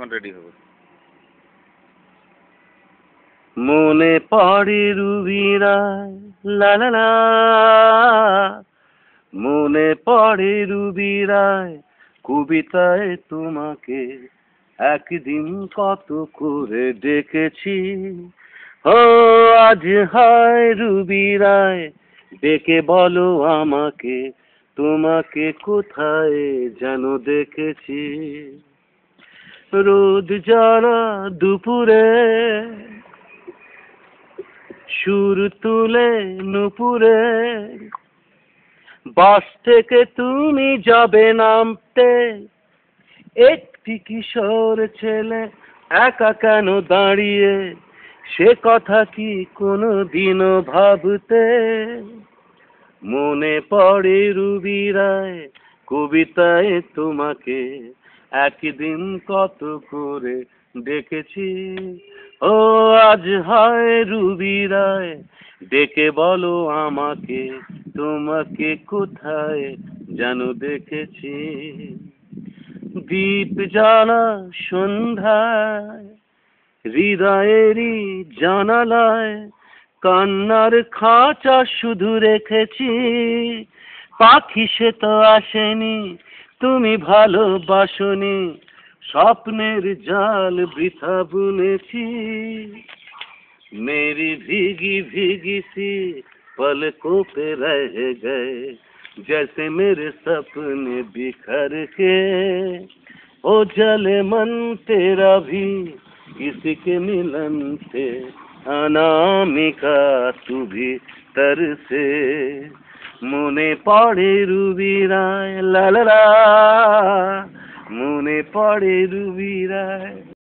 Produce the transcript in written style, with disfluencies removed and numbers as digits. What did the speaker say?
এখন রেডি হবে। মনে পড়ে রুবিরায় লা লা লা, মনে পড়ে রুবিরায় কবিতায় তোমাকে একদিন কত করে ডেকেছি। ও আজ হায় রুবিরায় ডেকে বলো আমাকে, তোমাকে কোথায় যেন দেখেছি। রোদ জ্বালা দুপুরে সুর তুলে নুপুরে, বাস থেকে তুমি যাবে নামতে, একটি কিশোর ছেলে একা কেন দাঁড়িয়ে, সে কথা কি কোনো দিনও ভাবতে। মনে পড়ে রুবিরায় কবিতায় তোমাকে একদিন কত করে ডেকেছি। ও আজ হায় রুবিরায় ডেকে বলো আমাকে, তোমাকে কোথায় যেন দেখেছি। দীপ জ্বালা সন্ধ্যায় হৃদয়েরই জানালায় কান্নার খাঁচা শুধু রেখেছি। পাখি সে তো আসেনি, তুমি ভালোবাসনি, স্বপ্নের জাল বৃথা বুনেছি। मेरी भीगी भीगी सी पलकों पे रह गए, जैसे मेरे सपने बिखर के। ओ जले मन तेरा भी किसी के मिलन से, अनामिका तू भी तरसे। মনে পড়ে রুবিরায় লা লা লা, মনে পড়ে রুবিরায়।